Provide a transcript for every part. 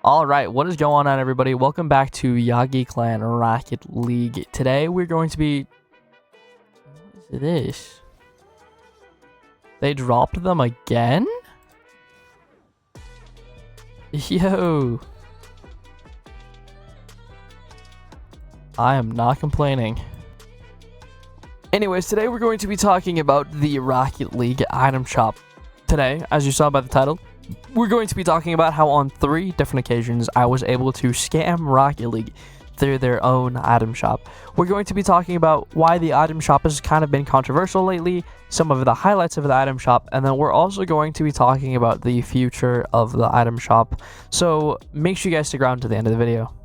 Alright, what is going on, everybody? Welcome back to Yagi Clan Rocket League. Today we're going to be... What is this? They dropped them again? Yo! I am not complaining. Anyways, today we're going to be talking about the Rocket League item shop. Today, as you saw by the title, we're going to be talking about how on 3 different occasions I was able to scam Rocket League through their own item shop. We're going to be talking about why the item shop has kind of been controversial lately, some of the highlights of the item shop, and then we're also going to be talking about the future of the item shop. So make sure you guys stick around to the end of the video.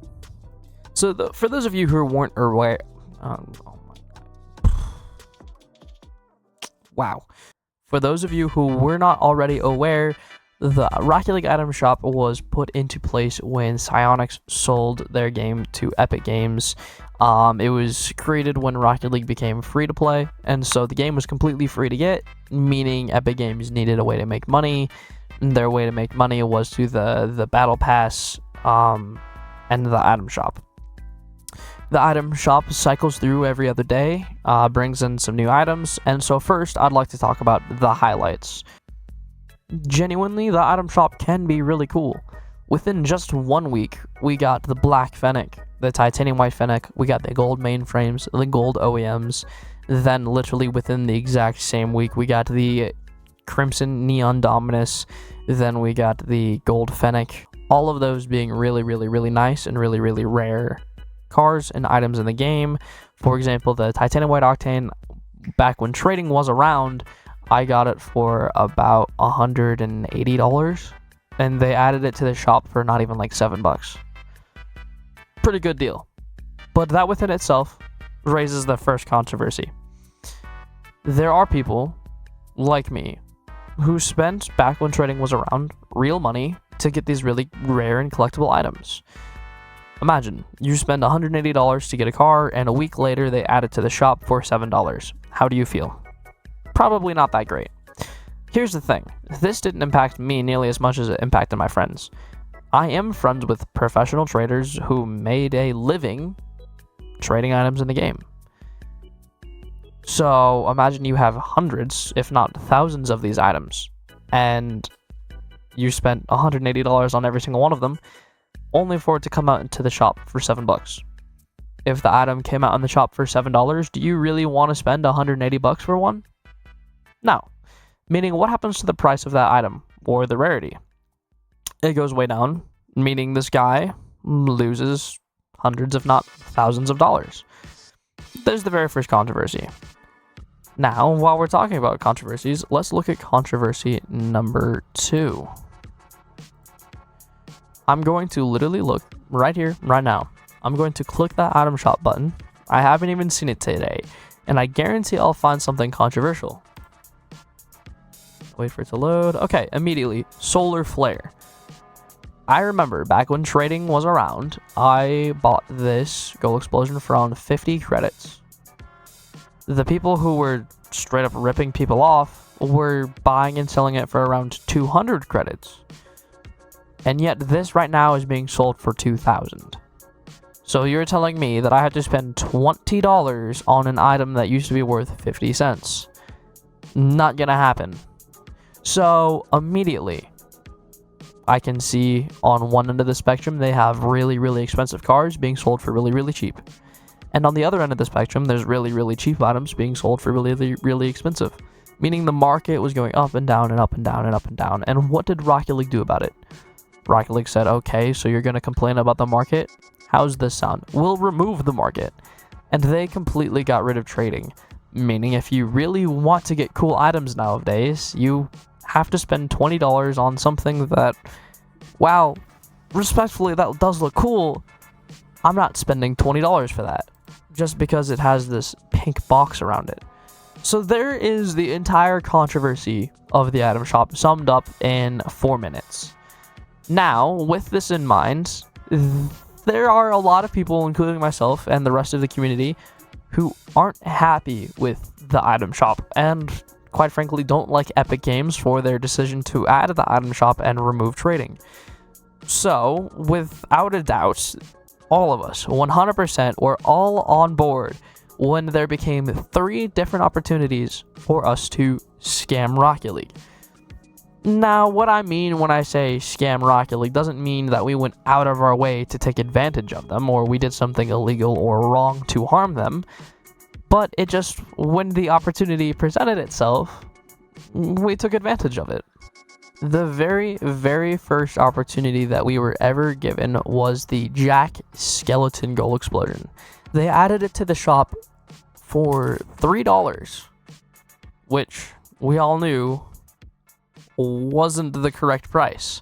So for those of you who weren't aware... Wow. For those of you who were not already aware, the Rocket League item shop was put into place when Psyonix sold their game to Epic Games. It was created when Rocket League became free to play, and so the game was completely free to get, meaning Epic Games needed a way to make money. Their way to make money was through the Battle Pass and the item shop. The item shop cycles through every other day, brings in some new items, and so first I'd like to talk about the highlights. Genuinely, the item shop can be really cool. Within just 1 week, we got the Black Fennec, the Titanium White Fennec, we got the gold mainframes, the gold OEMs, then literally within the exact same week, we got the Crimson Neon Dominus, then we got the gold Fennec, all of those being really nice and really rare cars and items in the game. For example, the Titanium White Octane, back when trading was around, I got it for about $180, and they added it to the shop for not even like $7. Pretty good deal. But that within itself raises the first controversy. There are people like me who spent, back when trading was around, real money to get these really rare and collectible items. Imagine, you spend $180 to get a car, and a week later they add it to the shop for $7. How do you feel? Probably not that great. Here's the thing, this didn't impact me nearly as much as it impacted my friends. I am friends with professional traders who made a living trading items in the game. So imagine you have hundreds, if not thousands of these items, and you spent $180 on every single one of them, only for it to come out into the shop for $7. If the item came out in the shop for $7, do you really want to spend $180 for one? No. Meaning, what happens to the price of that item, or the rarity? It goes way down, meaning this guy loses hundreds, if not thousands of dollars. There's the very first controversy. Now, while we're talking about controversies, let's look at controversy number 2. I'm going to literally look right here, right now. I'm going to click that item shop button. I haven't even seen it today, and I guarantee I'll find something controversial. Wait for it to load. Okay, immediately, Solar Flare. I remember back when trading was around, I bought this Gold Explosion for around 50 credits. The people who were straight up ripping people off were buying and selling it for around 200 credits. And yet this right now is being sold for 2,000. So you're telling me that I had to spend $20 on an item that used to be worth 50 cents. Not gonna happen. So immediately, I can see on one end of the spectrum, they have really expensive cars being sold for really cheap. And on the other end of the spectrum, there's really cheap items being sold for really expensive. Meaning the market was going up and down and up and down and up and down. And what did Rocket League do about it? Rocket League said, okay, so you're going to complain about the market? How's this sound? We'll remove the market. And they completely got rid of trading. Meaning if you really want to get cool items nowadays, you have to spend $20 on something that, wow, respectfully, that does look cool. I'm not spending $20 for that, just because it has this pink box around it. So there is the entire controversy of the item shop summed up in 4 minutes. Now, with this in mind, there are a lot of people, including myself and the rest of the community, who aren't happy with the item shop, and quite frankly don't like Epic Games for their decision to add the item shop and remove trading. So, without a doubt, all of us, 100%, were all on board when there became 3 different opportunities for us to scam Rocket League. Now, what I mean when I say scam Rocket League doesn't mean that we went out of our way to take advantage of them, or we did something illegal or wrong to harm them, but it just, when the opportunity presented itself, we took advantage of it. The very, very first opportunity that we were ever given was the Jack Skeleton Goal Explosion. They added it to the shop for $3, which we all knew wasn't the correct price.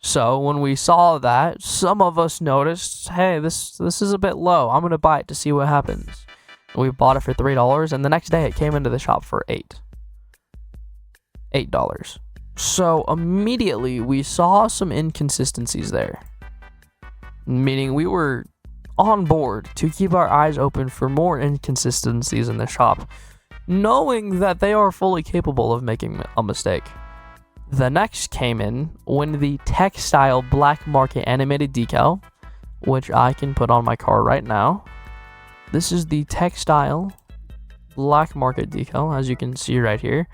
So when we saw that, some of us noticed, hey, this is a bit low. I'm going to buy it to see what happens. And we bought it for $3, and the next day it came into the shop for $8. So immediately we saw some inconsistencies there. Meaning we were on board to keep our eyes open for more inconsistencies in the shop, knowing that they are fully capable of making a mistake. The next came in when the textile black market animated decal, which I can put on my car right now. This is the textile black market decal, as you can see right here,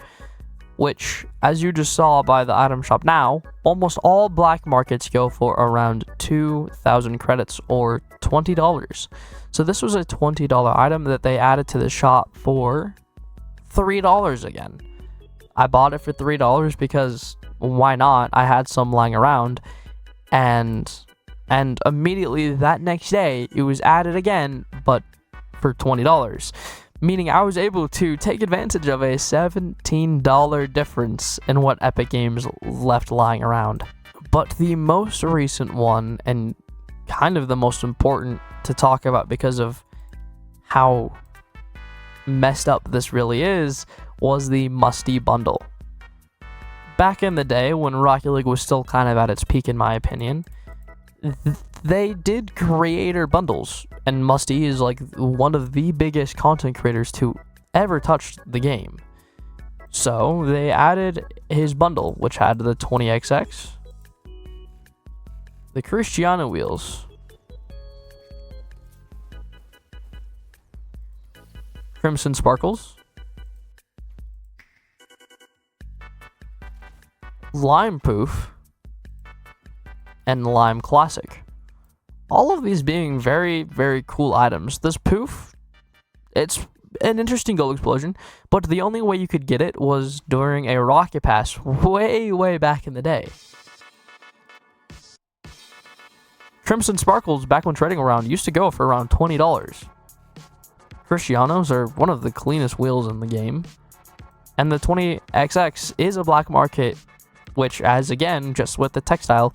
which, as you just saw by the item shop now, almost all black markets go for around 2,000 credits or $20. So this was a $20 item that they added to the shop for $3 again. I bought it for $3 because why not? I had some lying around, and immediately that next day it was added again, but for $20. Meaning I was able to take advantage of a $17 difference in what Epic Games left lying around. But the most recent one, and kind of the most important to talk about because of how messed up this really is, was the Musty Bundle. Back in the day when Rocket League was still kind of at its peak, in my opinion, they did creator bundles, and Musty is like one of the biggest content creators to ever touch the game. So they added his bundle, which had the 20XX, the Cristiano wheels, Crimson Sparkles, Lime Poof, and Lime Classic. All of these being very, very cool items. This Poof, it's an interesting goal explosion, but the only way you could get it was during a Rocket Pass way, way back in the day. Crimson Sparkles, back when trading around, used to go for around $20. Cristianos are one of the cleanest wheels in the game. And the 20XX is a black market, which, as again, just with the textile,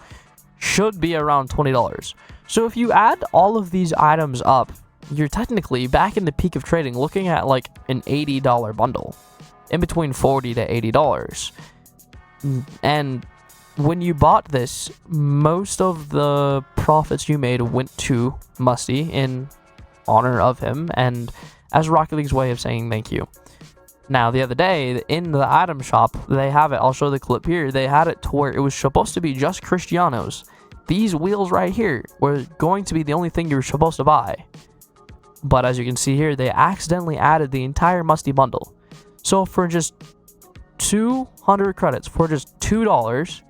should be around $20. So if you add all of these items up, you're technically back in the peak of trading looking at like an $80 bundle, in between $40 to $80. And when you bought this, most of the profits you made went to Musty in honor of him and as Rocket League's way of saying thank you. Now, the other day, in the item shop, they have it. I'll show the clip here. They had it to where it was supposed to be just Cristianos. These wheels right here were going to be the only thing you were supposed to buy. But as you can see here, they accidentally added the entire Musty bundle. So for just 200 credits, for just $2,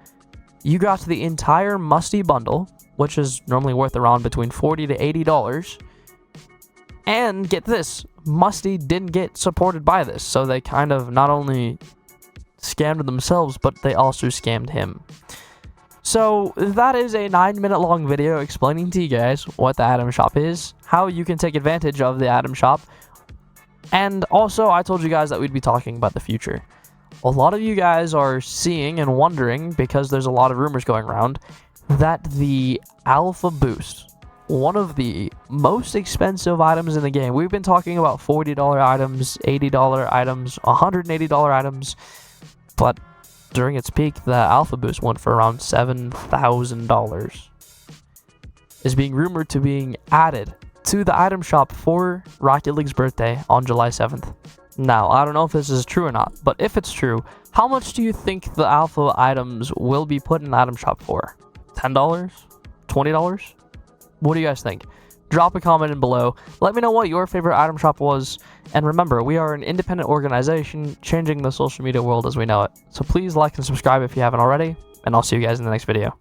you got the entire Musty bundle, which is normally worth around between $40 to $80. And get this, Musty didn't get supported by this, so they kind of not only scammed themselves, but they also scammed him. So that is a 9-minute long video explaining to you guys what the item shop is, how you can take advantage of the item shop, and also I told you guys that we'd be talking about the future. A lot of you guys are seeing and wondering, because there's a lot of rumors going around, that the Alpha Boost, one of the most expensive items in the game. We've been talking about $40 items, $80 items, $180 items, but during its peak, the Alpha Boost went for around $7,000. Is being rumored to being added to the item shop for Rocket League's birthday on July 7th. Now, I don't know if this is true or not, but if it's true, how much do you think the Alpha items will be put in the item shop for? $10? $20? What do you guys think? Drop a comment in below. Let me know what your favorite item shop was. And remember, we are an independent organization changing the social media world as we know it. So please like and subscribe if you haven't already. And I'll see you guys in the next video.